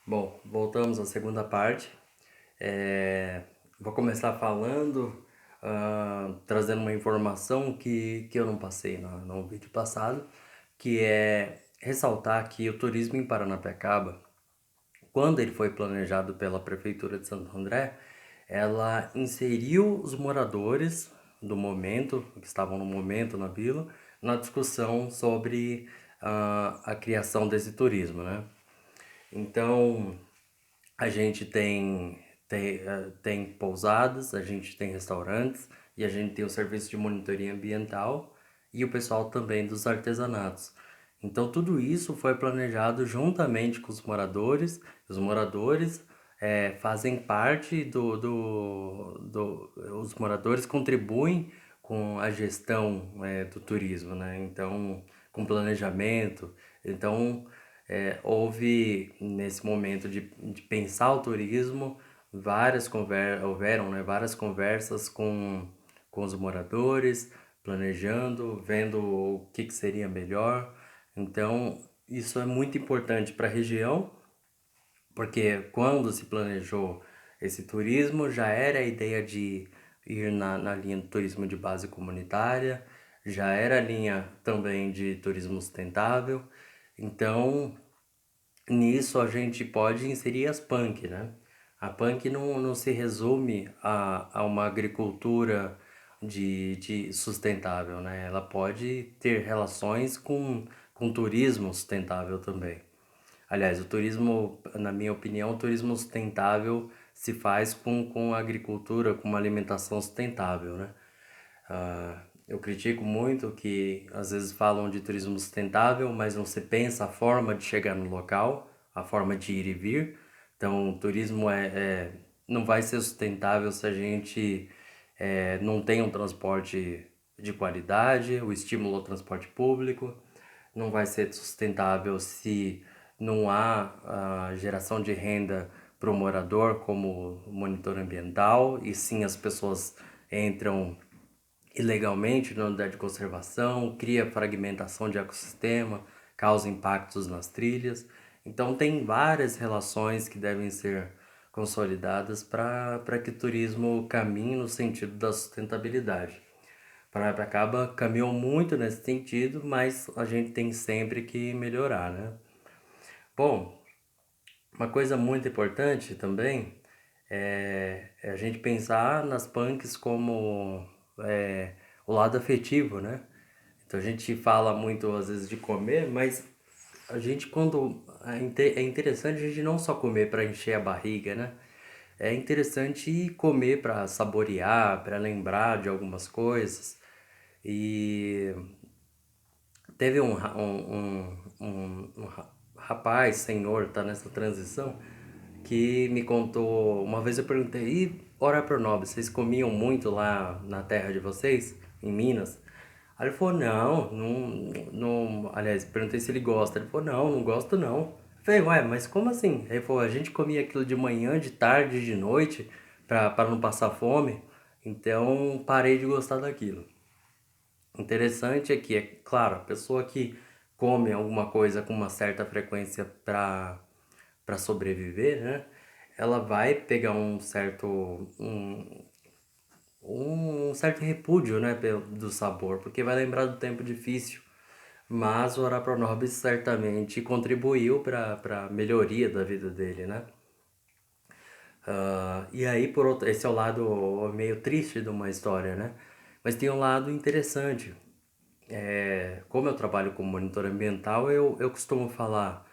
Bom, voltamos à segunda parte. É, Vou começar falando, trazendo uma informação que eu não passei no vídeo passado, que é ressaltar que o turismo em Paranapiacaba, quando ele foi planejado pela Prefeitura de Santo André, ela inseriu os moradores do momento, que estavam no momento na vila, na discussão sobre a criação desse turismo, né? Então, a gente tem pousadas, a gente tem restaurantes e a gente tem o serviço de monitoria ambiental e o pessoal também dos artesanatos. Então tudo isso foi planejado juntamente com os moradores. Os moradores fazem parte os moradores contribuem com a gestão do turismo, né? Então, com planejamento. Então, houve nesse momento de pensar o turismo, houveram, né, várias conversas com os moradores, planejando, vendo o que seria melhor. Então, isso é muito importante para a região, porque quando se planejou esse turismo, já era a ideia de ir na linha do turismo de base comunitária, já era a linha também de turismo sustentável. Então, nisso a gente pode inserir as punk, né? A punk não se resume a uma agricultura de sustentável, né? Ela pode ter relações com turismo sustentável também. Aliás, o turismo, na minha opinião, o turismo sustentável se faz com a agricultura, com uma alimentação sustentável, né? Eu critico muito que às vezes falam de turismo sustentável, mas não se pensa a forma de chegar no local, a forma de ir e vir. Então, o turismo não vai ser sustentável se a gente não tem um transporte de qualidade, o estímulo ao transporte público. Não vai ser sustentável se não há a geração de renda para o morador como monitor ambiental, e sim as pessoas entram ilegalmente na unidade de conservação, cria fragmentação de ecossistema, causa impactos nas trilhas. Então tem várias relações que devem ser consolidadas para que o turismo caminhe no sentido da sustentabilidade. Paranapiacaba caminhou muito nesse sentido, mas a gente tem sempre que melhorar, né? Bom, uma coisa muito importante também é a gente pensar nas punks como o lado afetivo, né? Então a gente fala muito às vezes de comer, mas a gente quando é interessante a gente não só comer para encher a barriga, né? É interessante comer para saborear, para lembrar de algumas coisas. E teve rapaz, senhor, tá nessa transição, que me contou. Uma vez eu perguntei, e ora pro nobre, vocês comiam muito lá na terra de vocês, em Minas? Aí ele falou, não. Aliás, perguntei se ele gosta. Ele falou, não gosto não. Eu falei, ué, mas como assim? Aí ele falou, a gente comia aquilo de manhã, de tarde, de noite, pra não passar fome. Então parei de gostar daquilo. Interessante é que, é claro, a pessoa que come alguma coisa com uma certa frequência para sobreviver, né? Ela vai pegar um certo repúdio, né, do sabor, porque vai lembrar do tempo difícil. Mas o Ora Pro Nobis certamente contribuiu para a melhoria da vida dele, né? E aí, por outro, esse é o lado meio triste de uma história, né? Mas tem um lado interessante. Como eu trabalho como monitor ambiental, eu costumo falar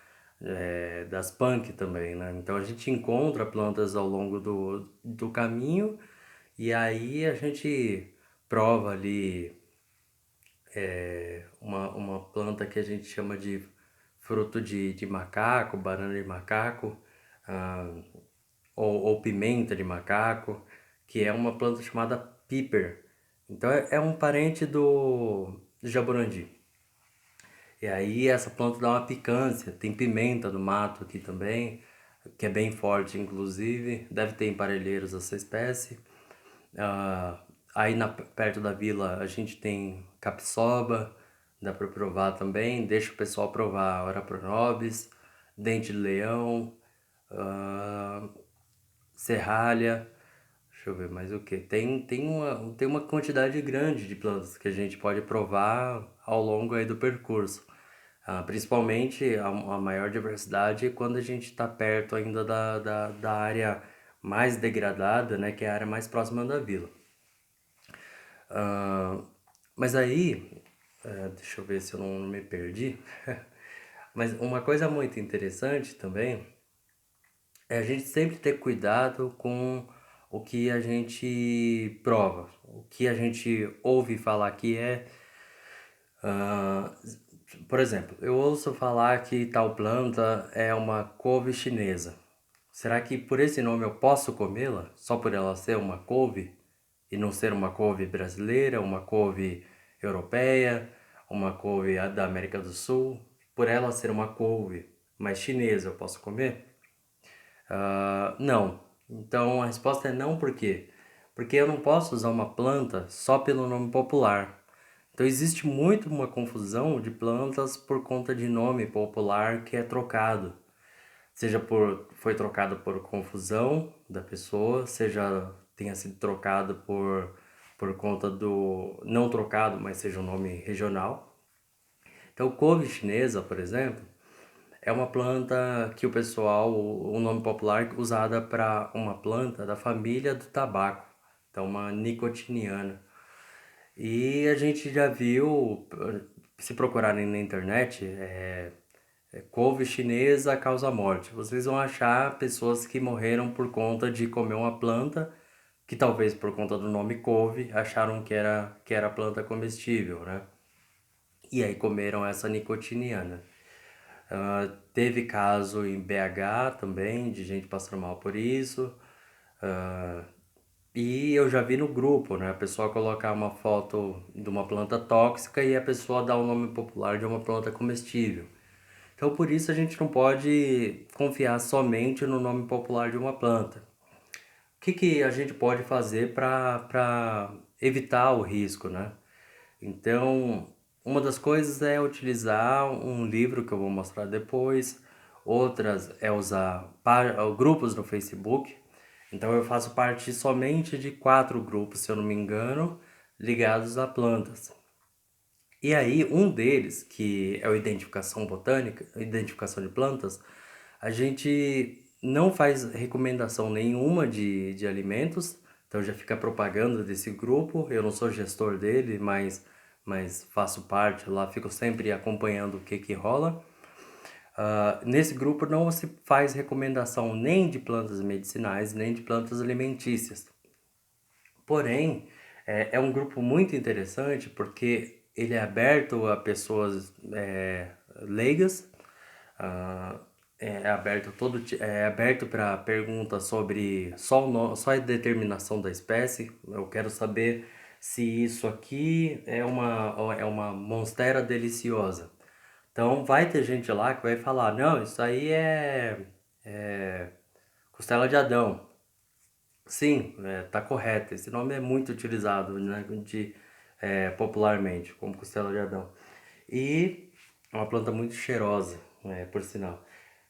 das punk também, né? Então a gente encontra plantas ao longo do caminho e aí a gente prova ali uma planta que a gente chama de fruto de macaco, banana de macaco, ah, ou pimenta de macaco, que é uma planta chamada piper. Então é um parente do jaborandi. E aí essa planta dá uma picância, tem pimenta do mato aqui também, que é bem forte inclusive, deve ter em Parelheiros essa espécie. Ah, perto da vila a gente tem capsoba, dá para provar também, deixa o pessoal provar ora pronobis, dente de leão, ah, serralha, deixa eu ver mais o que. Tem uma quantidade grande de plantas que a gente pode provar ao longo aí do percurso. Principalmente a maior diversidade é quando a gente está perto ainda da área mais degradada, né, que é a área mais próxima da vila. Ah, mas aí, deixa eu ver se eu não me perdi. Mas uma coisa muito interessante também é a gente sempre ter cuidado com o que a gente prova, o que a gente ouve falar que é. ah, por exemplo, eu ouço falar que tal planta é uma couve chinesa. Será que por esse nome eu posso comê-la? Só por ela ser uma couve e não ser uma couve brasileira, uma couve europeia, uma couve da América do Sul? Por ela ser uma couve, mas chinesa, eu posso comer? Não. Então a resposta é não, por quê? Porque eu não posso usar uma planta só pelo nome popular. Então existe muito uma confusão de plantas por conta de nome popular que é trocado. Seja foi trocado por confusão da pessoa, seja tenha sido trocado por conta do, não trocado, mas seja um nome regional. Então couve chinesa, por exemplo, é uma planta que o pessoal, o nome popular usada para uma planta da família do tabaco, então uma nicotiniana. E a gente já viu, se procurarem na internet, couve chinesa causa morte. Vocês vão achar pessoas que morreram por conta de comer uma planta que talvez por conta do nome couve acharam que era planta comestível, né? E aí comeram essa nicotiniana. Teve caso em BH também, de gente passando mal por isso. Ah, e eu já vi no grupo, né? A pessoa colocar uma foto de uma planta tóxica e a pessoa dar o nome popular de uma planta comestível. Então, por isso a gente não pode confiar somente no nome popular de uma planta. O que que a gente pode fazer para evitar o risco, né? Então, uma das coisas é utilizar um livro que eu vou mostrar depois. Outras é usar grupos no Facebook. Então, eu faço parte somente de 4 grupos, se eu não me engano, ligados a plantas. E aí, um deles, que é o Identificação Botânica, Identificação de Plantas, a gente não faz recomendação nenhuma de alimentos, então já fica a propaganda desse grupo. Eu não sou gestor dele, mas faço parte lá, fico sempre acompanhando o que que rola. Nesse grupo não se faz recomendação nem de plantas medicinais, nem de plantas alimentícias. Porém, é um grupo muito interessante porque ele é aberto a pessoas leigas, ah, é aberto para perguntas sobre só a determinação da espécie. Eu quero saber se isso aqui é uma monstera deliciosa. Então vai ter gente lá que vai falar, não, isso aí é costela de Adão. Sim, tá correto. Esse nome é muito utilizado, né, popularmente, como costela de Adão. E é uma planta muito cheirosa, por sinal,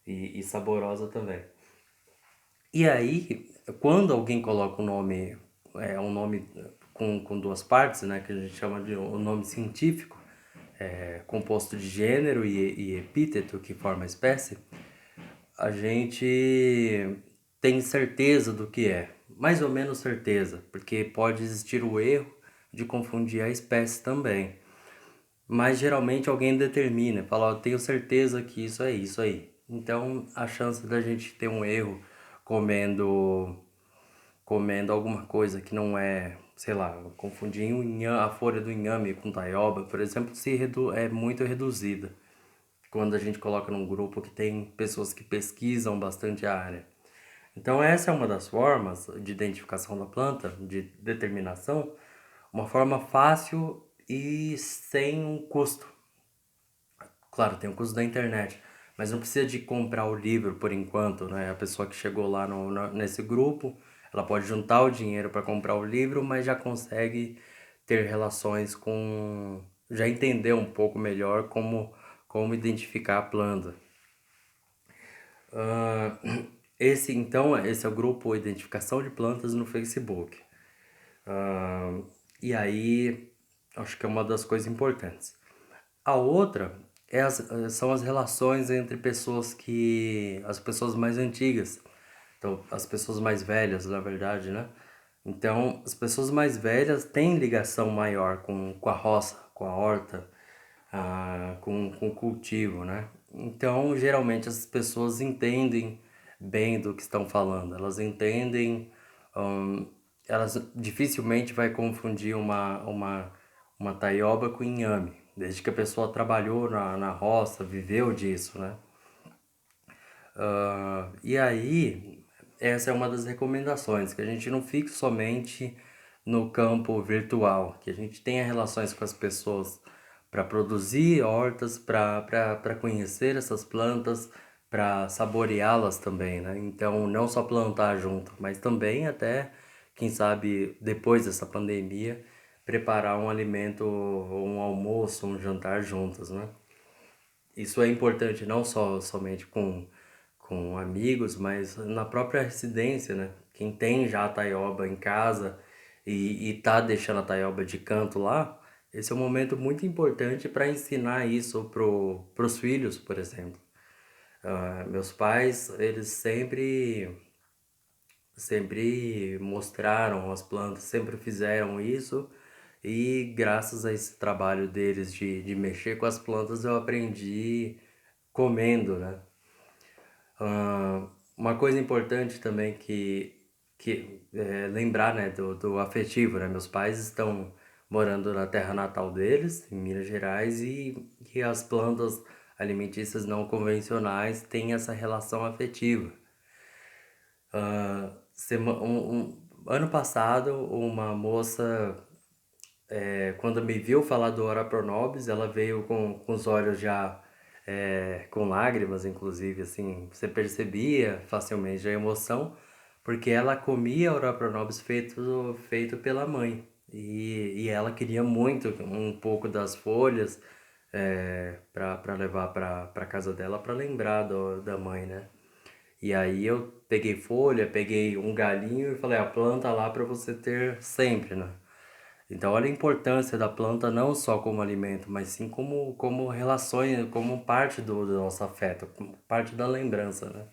e saborosa também. E aí, quando alguém coloca um nome com duas partes, né, que a gente chama de um nome científico, composto de gênero e epíteto, que forma a espécie, a gente tem certeza do que é, mais ou menos certeza, porque pode existir o erro de confundir a espécie também. Mas geralmente alguém determina, fala, eu tenho certeza que isso é isso aí. Então a chance da gente ter um erro comendo comendo alguma coisa que não é, sei lá, confundir a folha do inhame com taioba, por exemplo, é muito reduzida quando a gente coloca num grupo que tem pessoas que pesquisam bastante a área. Então essa é uma das formas de identificação da planta, de determinação, uma forma fácil e sem um custo. Claro, tem o custo da internet, mas não precisa de comprar o livro por enquanto, né? A pessoa que chegou lá nesse grupo, ela pode juntar o dinheiro para comprar o livro, mas já consegue ter relações já entender um pouco melhor como identificar a planta. Esse é o grupo Identificação de Plantas no Facebook. Ah, e aí, acho que é uma das coisas importantes. A outra são as relações entre as pessoas mais antigas, então as pessoas mais velhas, na verdade, né? Então, as pessoas mais velhas têm ligação maior com a roça, com a horta, com o cultivo, né? Então, geralmente as pessoas entendem bem do que estão falando, elas entendem, hum, elas dificilmente vai confundir uma taioba com inhame, desde que a pessoa trabalhou na roça, viveu disso, né? E aí, essa é uma das recomendações, que a gente não fique somente no campo virtual, que a gente tenha relações com as pessoas para produzir hortas, para conhecer essas plantas, para saboreá-las também, né? Então, não só plantar junto, mas também até, quem sabe, depois dessa pandemia, preparar um alimento, um almoço, um jantar juntos, né? Isso é importante não somente com amigos, mas na própria residência, né? Quem tem já a taioba em casa e tá deixando a taioba de canto lá, esse é um momento muito importante para ensinar isso pros filhos, por exemplo. Meus pais, eles sempre mostraram as plantas, sempre fizeram isso e graças a esse trabalho deles de mexer com as plantas eu aprendi comendo, né? Uma coisa importante também que é lembrar, né, do afetivo, né? Meus pais estão morando na terra natal deles, em Minas Gerais, e que as plantas alimentícias não convencionais têm essa relação afetiva. Ano passado, uma moça, quando me viu falar do Ora Pronobis, ela veio com os olhos já com lágrimas, inclusive, assim, você percebia facilmente a emoção, porque ela comia Ora Pronobis feito pela mãe. E ela queria muito um pouco das folhas para levar para casa dela para lembrar da mãe, né? E aí eu peguei folha, peguei um galinho e falei, planta lá para você ter sempre, né? Então olha a importância da planta não só como alimento, mas sim como relações, como parte do nosso afeto, como parte da lembrança, né?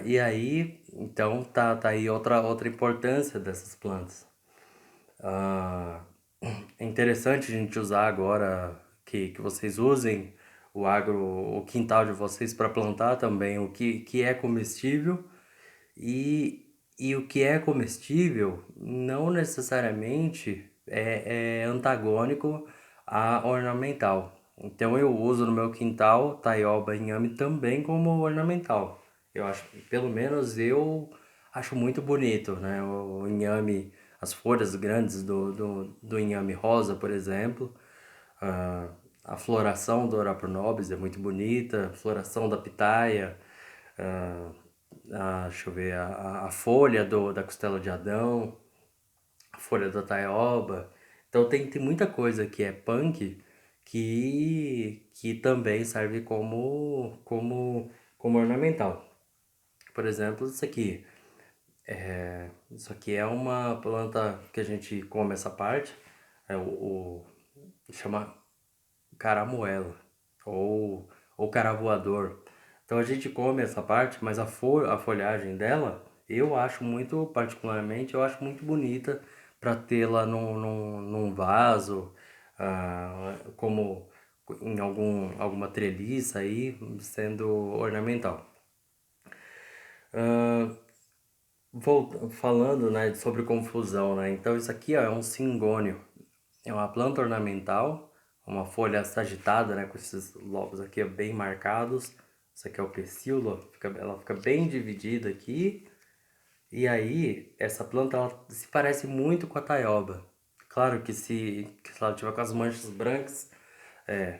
E aí, então tá aí outra importância dessas plantas. Ah, é interessante a gente usar agora que vocês usem o quintal de vocês para plantar também que é comestível e o que é comestível não necessariamente é antagônico à ornamental. Então eu uso no meu quintal taioba e inhame também como ornamental. Eu acho, pelo menos eu acho muito bonito, né? O inhame, as folhas grandes do inhame rosa, por exemplo. Ah, a floração do Ora Pronobis é muito bonita, a floração da pitaia, ah, deixa eu ver, a folha da costela de Adão, a folha da taioba. Então tem muita coisa que é punk que também serve como ornamental. Por exemplo, isso aqui. Isso aqui é uma planta que a gente come essa parte, é chama caramuela ou caravoador. Então a gente come essa parte, mas a folhagem dela, eu acho muito, particularmente, eu acho muito bonita para tê-la num vaso, como em alguma treliça aí, sendo ornamental. Falando, né, sobre confusão, né? Então isso aqui, ó, é um cingônio. É uma planta ornamental, uma folha sagitada, né, com esses lobos aqui bem marcados. Isso aqui é o pecíolo, ela fica bem dividida aqui. E aí, essa planta ela se parece muito com a taioba. Claro que se ela tiver com as manchas brancas,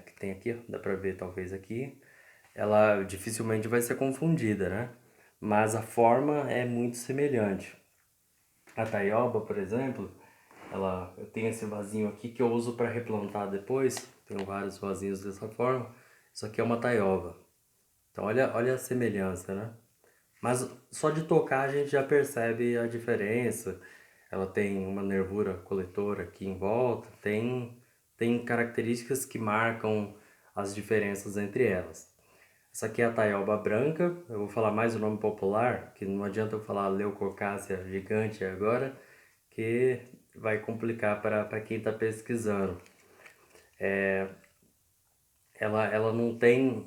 que tem aqui, ó, dá pra ver talvez aqui, ela dificilmente vai ser confundida, né? Mas a forma é muito semelhante. A taioba, por exemplo, eu tenho esse vasinho aqui que eu uso para replantar depois. Tenho vários vasinhos dessa forma. Isso aqui é uma taioba. Então olha a semelhança, né? Mas só de tocar a gente já percebe a diferença. Ela tem uma nervura coletora aqui em volta, tem características que marcam as diferenças entre elas. Essa aqui é a taioba branca, eu vou falar mais o nome popular, que não adianta eu falar Leucocásia gigante agora, que vai complicar para quem está pesquisando. Ela não tem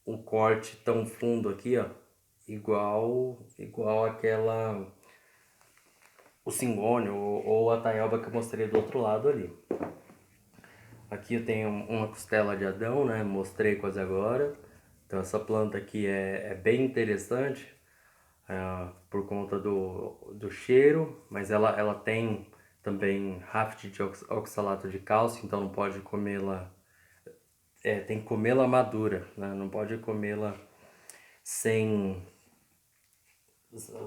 um corte tão fundo aqui, ó, igual aquela, o cingônio ou a taioba que eu mostrei do outro lado ali. Aqui eu tenho uma costela de Adão, né? Mostrei quase agora. Então essa planta aqui é bem interessante por conta do cheiro, mas ela tem também raft de oxalato de cálcio, então não pode comê-la, tem que comê-la madura, né? Não pode comê-la sem,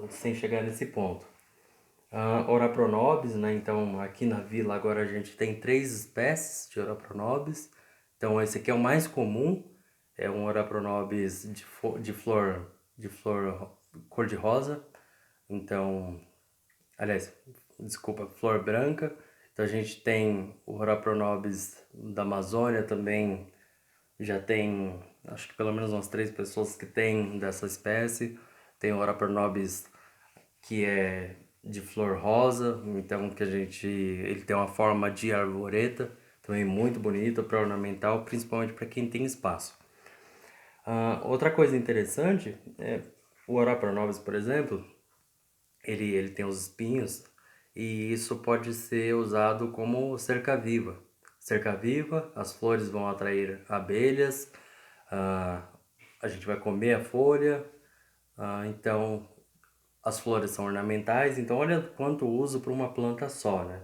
sem chegar nesse ponto. Ora pronobis, né? Então aqui na vila agora a gente tem 3 espécies de Ora pronobis. Então esse aqui é o mais comum, é um Ora pronobis de flor cor-de-rosa. Então, aliás, desculpa, flor branca. Então a gente tem o Ora pronobis da Amazônia também, já tem acho que pelo menos umas 3 pessoas que tem dessa espécie. Tem o Ora pronobis que é de flor rosa, então ele tem uma forma de arvoreta, também muito bonito para ornamental, principalmente para quem tem espaço. Outra coisa interessante é o Oropranovus, por exemplo, ele tem os espinhos e isso pode ser usado como cerca-viva. Cerca-viva, as flores vão atrair abelhas, a gente vai comer a folha, então as flores são ornamentais, então olha quanto uso para uma planta só, né?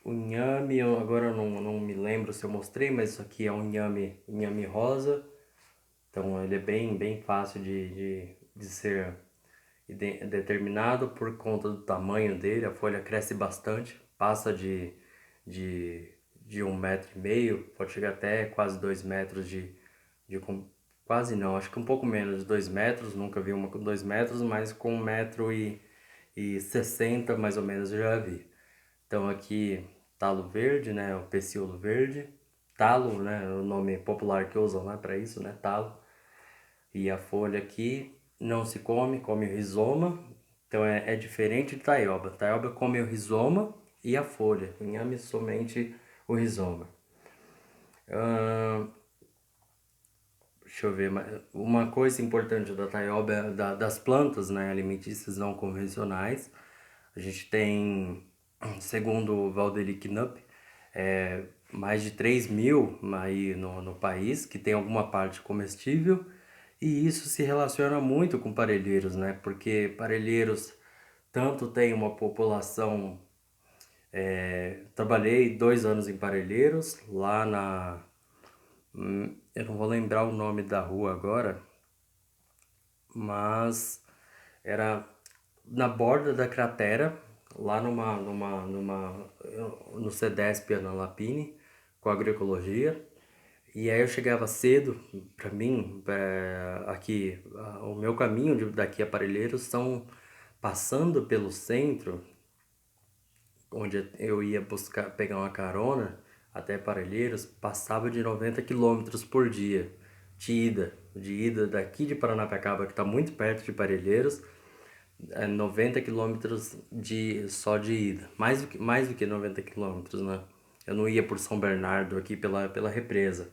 O inhame, agora eu não me lembro se eu mostrei, mas isso aqui é um inhame rosa, então ele é bem fácil de ser determinado por conta do tamanho dele, a folha cresce bastante, passa de, de 1,5 m, pode chegar até quase 2 metros de quase não, acho que um pouco menos de 2 metros, nunca vi uma com 2 metros, mas com 1,60 m mais ou menos eu já vi. Então aqui talo verde, né, o pecíolo verde, talo, né, é o nome popular que usam, né, para isso, né, talo. E a folha aqui não se come o rizoma, então é diferente de taioba. Taioba come o rizoma e a folha, inhame somente o rizoma. Deixa eu ver, uma coisa importante da taioba é das plantas, né, alimentícias não convencionais. A gente tem, segundo o Valdeli Knupp, mais de 3.000 aí no país que tem alguma parte comestível, e isso se relaciona muito com parelheiros, né? Porque parelheiros tanto tem uma população. Trabalhei 2 anos em Parelheiros, lá na. Eu não vou lembrar o nome da rua agora, mas era na borda da cratera, lá no CEDESP, na Lapine, com agroecologia. E aí eu chegava cedo, para mim, aqui, o meu caminho daqui a Parelheiros são passando pelo centro, onde eu ia pegar uma carona até Parelheiros, passava de 90 km por dia de ida daqui de Paranapiacaba, que está muito perto de Parelheiros, 90 km só de ida, mais do que 90 km, né? Eu não ia por São Bernardo aqui pela represa.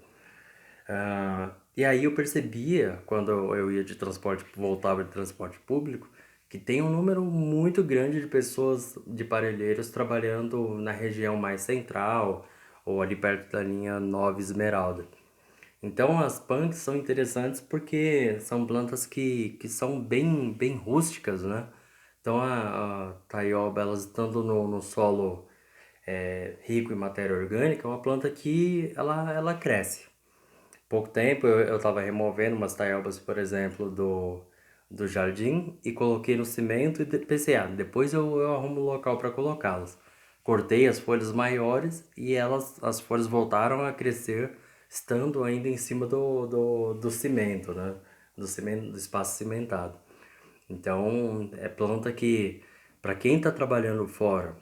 E aí eu percebia, quando eu ia de transporte, voltava de transporte público, que tem um número muito grande de pessoas de Parelheiros trabalhando na região mais central ou ali perto da linha 9 Esmeralda. Então as punks são interessantes porque são plantas que são bem rústicas, né? Então a taioba, elas estando no solo rico em matéria orgânica, é uma planta que ela cresce. Pouco tempo eu estava removendo umas taiobas, por exemplo, do jardim e coloquei no cimento e pensei, depois eu arrumo um local para colocá-las. Cortei as folhas maiores e as folhas voltaram a crescer estando ainda em cima do cimento, né? Do cimento, do espaço cimentado. Então, é planta que, para quem está trabalhando fora,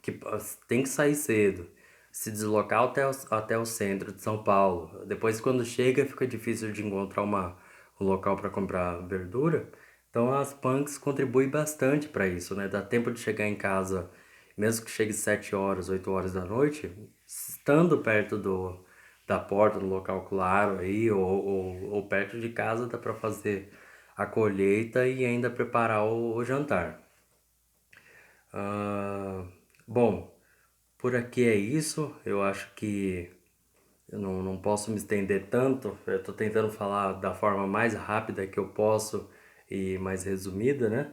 que tem que sair cedo, se deslocar até o centro de São Paulo. Depois, quando chega, fica difícil de encontrar um local para comprar verdura. Então, as punks contribuem bastante para isso, né? Dá tempo de chegar em casa, mesmo que chegue 7 horas, 8 horas da noite, estando perto da porta, do local claro aí, ou perto de casa, dá para fazer a colheita e ainda preparar o jantar. Ah, bom, por aqui é isso. Eu acho que eu não posso me estender tanto. Eu estou tentando falar da forma mais rápida que eu posso e mais resumida, né?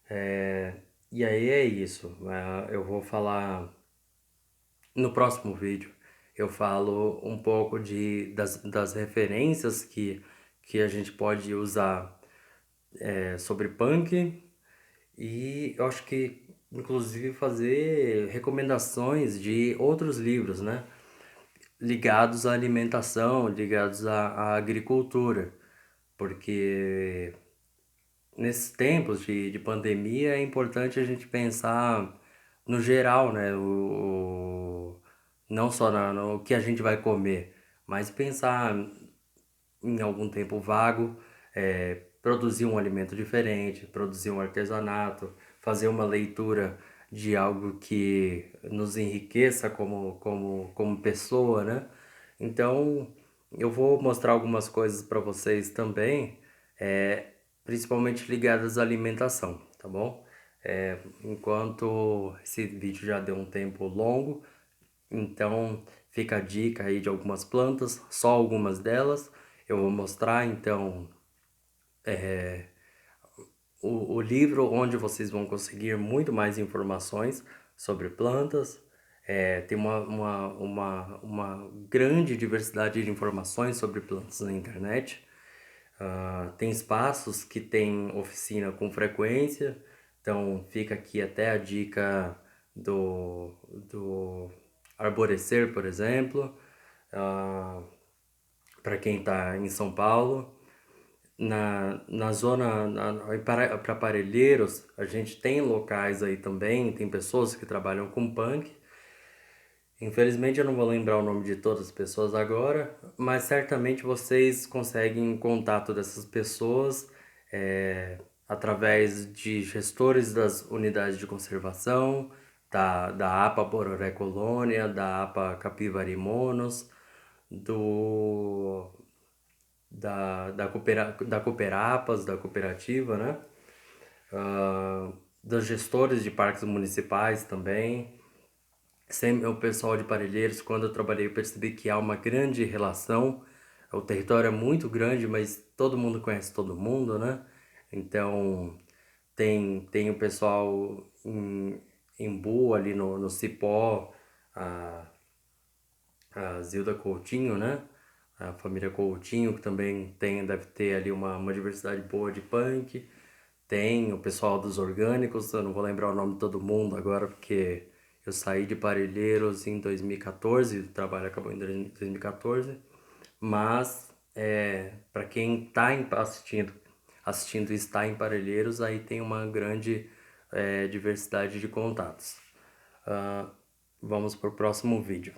É, e aí é isso. Eu vou falar no próximo vídeo. Eu falo um pouco das referências que a gente pode usar sobre punk. E eu acho que, inclusive, fazer recomendações de outros livros, né? Ligados à alimentação, ligados à agricultura. Porque nesses tempos de pandemia é importante a gente pensar no geral, né? Não só no que a gente vai comer, mas pensar em algum tempo vago, produzir um alimento diferente, produzir um artesanato, fazer uma leitura de algo que nos enriqueça como pessoa, né? Então, eu vou mostrar algumas coisas para vocês também, principalmente ligadas à alimentação, tá bom? Enquanto esse vídeo já deu um tempo longo, então fica a dica aí de algumas plantas, só algumas delas. Eu vou mostrar então o livro onde vocês vão conseguir muito mais informações sobre plantas. Tem uma grande diversidade de informações sobre plantas na internet. Tem espaços que tem oficina com frequência, então fica aqui até a dica do Arborecer, por exemplo, para quem está em São Paulo. Na zona, para Parelheiros, a gente tem locais aí também, tem pessoas que trabalham com punk. Infelizmente eu não vou lembrar o nome de todas as pessoas agora, mas certamente vocês conseguem contato dessas pessoas através de gestores das unidades de conservação, da APA Bororé Colônia, da APA Capivari Monos, do da Cooperapas, da cooperativa, né? Dos gestores de parques municipais também. Sempre o pessoal de Parelheiros, quando eu trabalhei, eu percebi que há uma grande relação. O território é muito grande, mas todo mundo conhece todo mundo, né? Então, tem o pessoal em Boa, ali no Cipó, a, a Zilda Coutinho, né? A família Coutinho, que também deve ter ali uma diversidade boa de punk. Tem o pessoal dos orgânicos, eu não vou lembrar o nome de todo mundo agora, porque eu saí de Parelheiros em 2014, o trabalho acabou em 2014. Mas, para quem está assistindo e está em Parelheiros, aí tem uma grande diversidade de contatos. Vamos para o próximo vídeo.